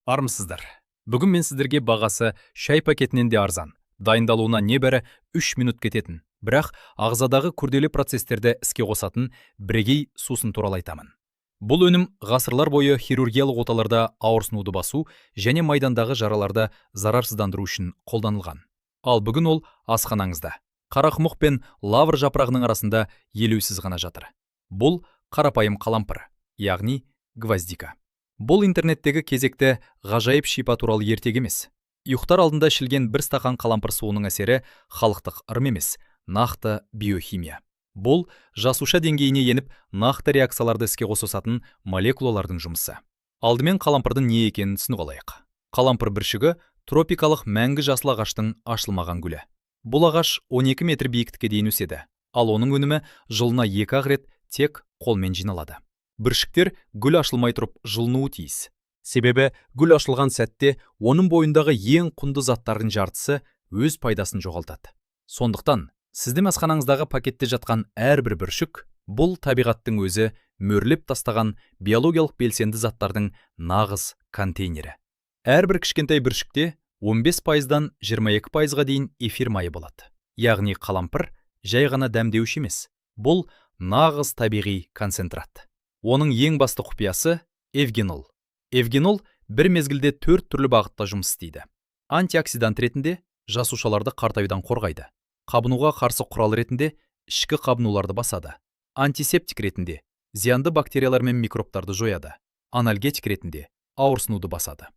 Армысыздар. Бүгін мен сіздерге бағасы шай пакетінен де арзан, дайындалуына небәрі 3 минут кететін, бірақ ағзадағы күрделі процестерді іске қосатын бірегей сусын туралы айтамын. Бұл өнім ғасырлар бойы хирургиялық оталарда ауырсынуды басу және майдандағы жараларды зарарсыздандыру үшін қолданылған. Ал бүгін ол асханаңызда. Қарақұмық пен лавр жапырағының арасында елеусіз ғана жатыр. Бұл қарапайым қалампыр, яғни гвоздика. Бұл интернеттегі кезекті ғажайып шипа туралы ертегі емес. Ұйықтар алдында ішілген бір стақан қалампыр суының әсері халықтық ырым емес, нақты биохимия. Бұл жасуша деңгейіне еніп, нақты реакцияларды іске қосатын молекулалардың жұмысы. Алдымен қалампырдың не екенін түсініп алайық. Қалампыр бүршігі тропикалық мәңгі жасыл ағаштың ашылмаған гүлі. Бұл ағаш 12 метр биіктікке дейін өседі, ал оның өнімі жылына 2 рет тек қолмен жиналады. Бүршіктер гүл ашылмай тұрып жылынуы тиіс. Себебі гүл ашылған сәтте оның бойындағы ең құнды заттардың жартысы өз пайдасын жоғалтады. Сондықтан сіздің асханаңыздағы пакетте жатқан әрбір бүршік бұл табиғаттың өзі мөрлеп тастаған биологиялық белсенді заттардың нағыз контейнері. Әрбір кішкентай бүршікте 15%-дан 22%-ға дейін эфир майы болады. Яғни қалампыр жай ғана дәмдеуші емес. Бұл нағыз табиғи концентрат. Оның ең басты құпиясы эвгенол. Эвгенол бір мезгілде 4 түрлі бағытта жұмыс істейді. Антиоксидант ретінде жасушаларды қартаюдан қорғайды. Қабынуға қарсы құрал ретінде ішкі қабынуларды басады. Антисептик ретінде зиянды бактериялар мен микробтарды жояды. Анальгетик ретінде ауырсынуды басады.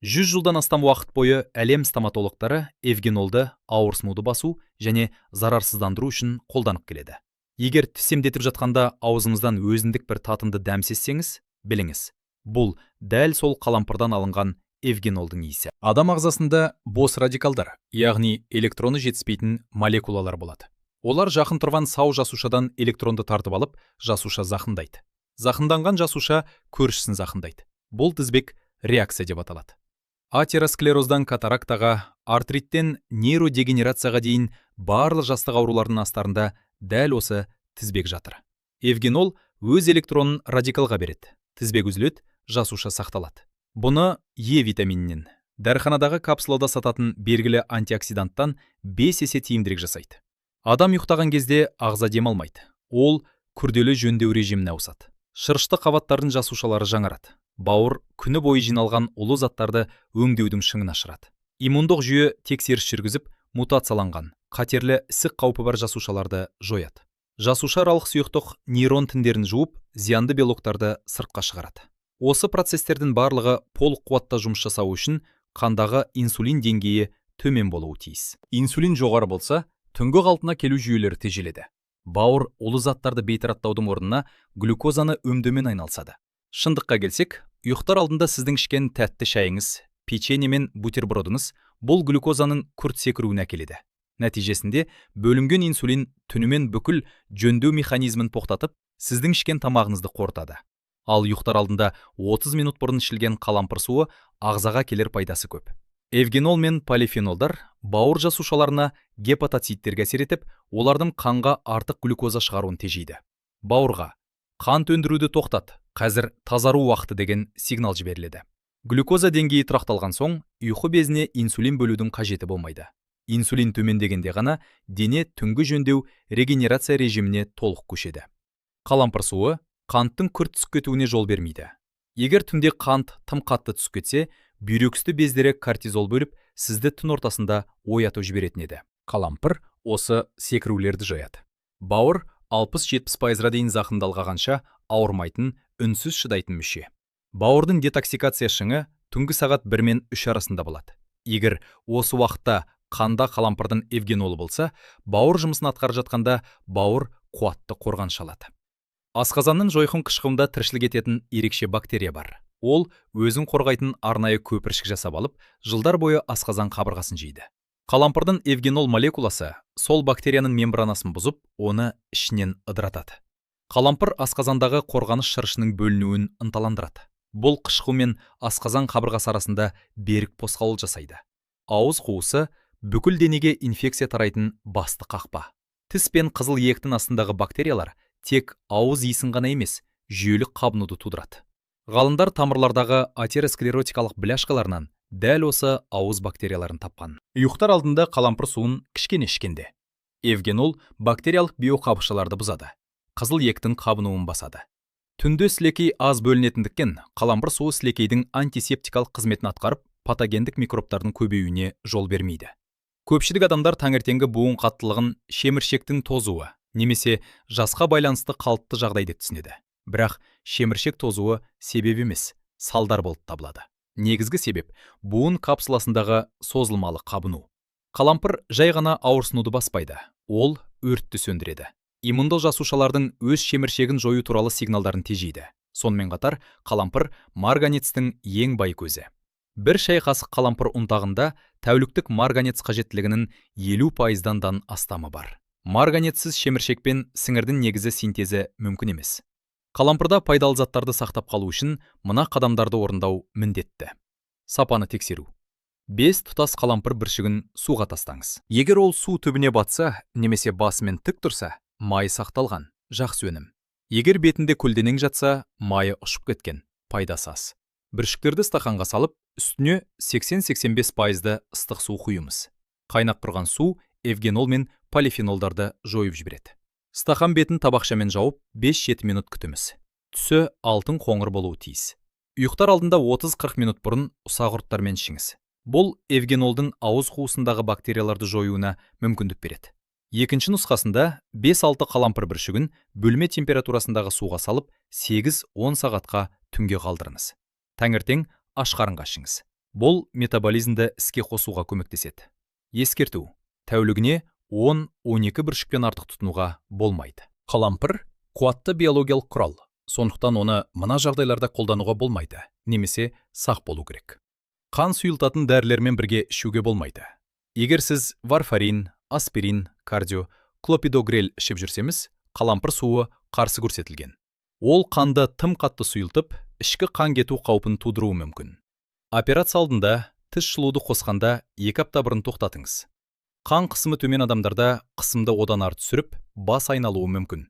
100 жылдан астам уақыт бойы әлем стоматологтары эвгенолды ауырсынуды басу және зарарсыздандыру үшін қолданып келеді. Егер тіс емдетіп жатқанда аузыңыздан өзіндік бір татымды дәм сезсеңіз, біліңіз, бұл дәл сол қалампырдан алынған эвгенолдың иісі. Адам ағзасында бос радикалдар, яғни электроны жетіспейтін молекулалар болады. Олар жақын тұрған сау жасушадан электронды тартып алып, жасуша зақымдайды. Зақымданған жасуша көршісін зақымдайды. Бұл тізбек реакция деп аталады. Атеросклероздан катарактаға, артриттен нейродегенерацияға дейін барлық жастық аурулардың астарында дәл осы тізбек жатыр. Эвгенол өз электронын радикалға береді. Тізбек үзіледі, жасуша сақталады. Бұны Е витаминінен, дәріханадағы капсулада сататын белгілі антиоксиданттан 5 есе тиімдірек жасайды. Адам ұйықтаған кезде ағза демалмайды. Ол күрделі жөндеу режиміне ауысады. Шырышты қабаттардың жасушалары жаңарады. Бауыр күні бойы жиналған улы заттарды өңдеудің шыңын ашырады. Иммундық жүйе тексеріс жүргізіп, мутацияланған, қатерлі ісік қаупі бар жасушаларды жояды. Жасуша аралық сұйықтық нейрон тіндерін жуып, зиянды белоктарды сыртқа шығарады. Осы процестердің барлығы толық қуатта жұмыс жасау үшін қандағы инсулин деңгейі төмен болуы тиіс. Инсулин жоғары болса, түнгі қалпына келу жүйелері тежеледі. Бауыр улы заттарды бейтараттаудың орнына глюкозаны өңдеумен айналысады. Шындыққа келсек, ұйықтар алдында сіздің ішкен тәтті шайыңыз, печенье мен бутербродыңыз бұл глюкозаның күрт секіруіне әкеледі. Нәтижесінде бөлінген инсулин түнімен бүкіл жөндеу механизмін тоқтатып, сіздің ішкен тамағыңызды қорытады. Ал ұйықтар алдында 30 минут бұрын ішілген қалампыр суы ағзаға келер пайдасы көп. Эвгенол мен полифенолдар бауыр жасушаларына гепатоциттерге әсер етіп, олардың қанға артық глюкоза шығаруын тежейді. Бауырға қан өндіруді тоқтат, қазір тазару уақыты деген сигнал жіберіледі. Глюкоза деңгейі тұрақталған соң, ұйқы безіне инсулин бөлудің қажеті болмайды. Инсулин төмендегенде ғана дене түнгі жөндеу регенерация режиміне толық көшеді. Қалампыр суы қанттың күрт түсіп кетуіне жол бермейді. Егер түнде қант тым қатты түсіп кетсе, бүйрекүсті бездері кортизол бөліп, сізді түн ортасында оятып жіберетін еді. Қалампыр осы секірулерді жояды. Бауыр 60-70%-ға дейін зақымдалғанша ауырмайтын, үнсіз шыдайтын мүше. Бауырдың детоксикация шыңы түнгі сағат 1 мен 3 арасында болады. Егер осы уақытта қанда қалампырдың эвгенолы болса, бауыр жұмысын атқарып жатқанда бауыр қуатты қорғаныш алады. Асқазанның жойқын қышқылында тіршілік ететін ерекше бактерия бар. Ол өзін қорғайтын арнайы көпіршік жасап алып, жылдар бойы асқазан қабырғасын жейді. Қалампырдың эвгенол молекуласы сол бактерияның мембранасын бұзып, оны ішінен ыдыратады. Қалампыр асқазандағы қорғаныш шырышының бөлінуін ынталандырады. Бұл қышқыл мен асқазан қабырғасы арасында берік қозғалыс жасайды. Ауыз қуысы бүкіл денеге инфекция тарайтын басты қақпа. Тіс пен қызыл иектің астындағы бактериялар тек ауыз иісін ғана емес, жүйелік қабынуды тудырады. Ғалымдар тамырлардағы атеросклеротикалық бляшкаларынан дәл осы ауыз бактерияларын тапқан. Ұйықтар алдында қалампыр суын кішкене ішкенде эвгенол бактериялық биоқабықшаларды бұзады, қызыл ектің қабынуын басады. Түнде сілекей аз бөлінетіндіктен қалампыр суы сілекейдің антисептикалық қызметін атқарып, патогендік микробтардың көбеюіне жол бермейді. Көпшілік адамдар таңертеңгі буын қаттылығын шеміршектің тозуы немесе жасқа байланысты қалыпты жағдай деп түсінеді. Бірақ шеміршек тозуы себеп емес, салдар болып табылады. Негізгі себеп буын капсуласындағы созылмалы қабыну. Қалампыр жай ғана ауырсынуды баспайды, ол өртті сөндіреді. Иммундық жасушалардың өз шеміршегін жою туралы сигналдарын тежейді. Сонымен қатар қалампыр марганецтің ең бай көзі. Бір шай қасық қалампыр ұнтағында тәуліктік марганец қажеттілігінің 50%-дан астамы бар. Марганецсіз шеміршекпен сіңірдің негізі синтезі мүмкін емес. Қалампырда пайдалы заттарды сақтап қалу үшін мына қадамдарды орындау міндетті. Сапаны тексеру. 5 тұтас қалампыр бүршігін суға тастаңыз. Егер ол су түбіне батса, немесе басымен тік тұрса, майы сақталған, жақсы өнім. Егер бетінде көлденең жатса, майы ұшып кеткен, пайдасы аз. Бүршіктерді стақанға салып, үстіне 80-85%-ды ыстық су құйыңыз. Қайнап тұрған су эвгенол мен полифенолдарды жойып жібереді. Стақан бетін табақшамен жауып 5-7 минут күтіміз. Түсі алтын қоңыр болуы тиіс. Ұйықтар алдында 30-40 минут бұрын ұсақ ұрттармен ішіңіз. Бұл эвгенолдың ауыз қуысындағы бактерияларды жоюына мүмкіндік береді. Екінші нұсқасында 5-6 қалампыр бүршігін бөлме температурасындағы суға салып 8-10 сағатқа түнге қалдырыңыз. Таңертең аш қарынға ішіңіз. Бұл метаболизмді іске қосуға көмектеседі. Ескерту: тәулігіне 10-12 бүршікпен артық тұтынуға болмайды. Қалампыр қуатты биологиялық құрал, сондықтан оны мына жағдайларда қолдануға болмайды, немесе сақ болу керек. Қан сұйылтатын дәрілермен бірге ішуге болмайды. Егер сіз варфарин, аспирин, кардио, клопидогрел ішіп жүрсеңіз, қалампыр суы қарсы көрсетілген. Ол қанды тым қатты сұйылтып, ішкі қан кету қаупін тудыруы мүмкін. Операция алдында тіс жылуды қосқанда 2 апта бұрын тоқтатыңыз. Қан қысымы төмен адамдарда қысымды одан артық түсіріп, бас айналуы мүмкін.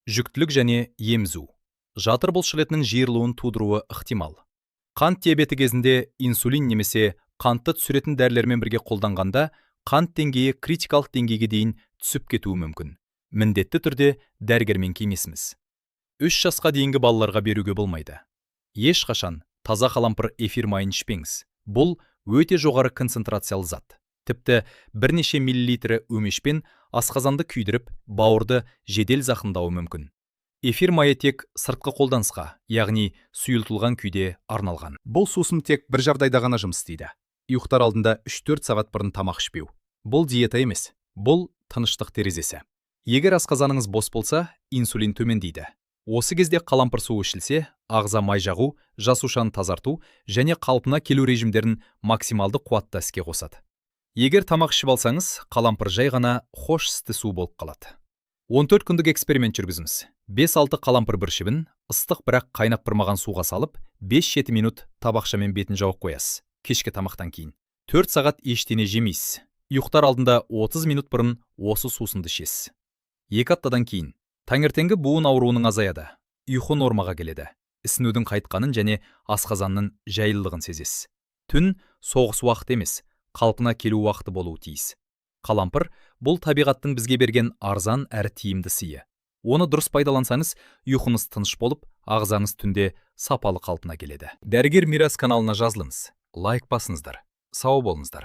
Жүктілік және емізу. Жатыр бұлшықетінің жиырылуын тудыруы ықтимал. Қант диабеті кезінде инсулин немесе қантты түсіретін дәрілермен бірге қолданғанда, қант деңгейі критикалық деңгейге дейін түсіп кетуі мүмкін. Міндетті түрде дәрігермен кеңесіңіз. 3 жасқа дейінгі балаларға беруге болмайды. Ешқашан таза қалампыр эфир майын ішпеңіз. Бұл өте жоғары концентрациялы зат. Тіпті бірнеше миллилитрі өмешпен асқазанды күйдіріп, бауырды жедел зақымдауы мүмкін. Эфир майы тек сыртқы қолданысқа, яғни сұйылтылған күйде арналған. Бұл сусын тек бір жағдайда ғана жұмыс істейді. Ұйықтар алдында 3-4 сағат бұрын тамақ ішпеу. Бұл диета емес, бұл тыныштық терезесі. Егер асқазаныңыз бос болса, инсулин төмендейді. Осы кезде қалампыр суы ішілсе, ағза май жағу, жасушаны тазарту және қалпына келу режимдерін максималды қуатта іске қосады. Егер тамақ ішіп алсаңыз, қалампыр жай ғана хош істі су болып қалады. 14 күндік эксперимент жүргізіңіз. 5-6 қалампыр бүршігін ыстық бірақ қайнап тұрмаған суға салып, 5-7 минут табақшамен бетін жауып қоясыз. Кешкі тамақтан кейін 4 сағат ештеңе жемейсіз. Ұйықтар алдында 30 минут бұрын осы сусынды ішесіз. 2 аптадан кейін таңертеңгі буын ауруының азаяды, ұйқы нормаға келеді, ісінудің қайтқанын және асқазанның жайлылығын сезесіз. Түн соғыс уақыты емес, қалпына келу уақыты болуы тиіс. Қалампыр бұл табиғаттың бізге берген арзан әрі тиімді сыйы. Оны дұрыс пайдалансаңыз, ұйқыңыз тыныш болып, ағзаңыз түнде сапалы қалпына келеді. Дәрігер Мирас каналына жазылыңыз, лайк басыңыздар. Сау болыңыздар.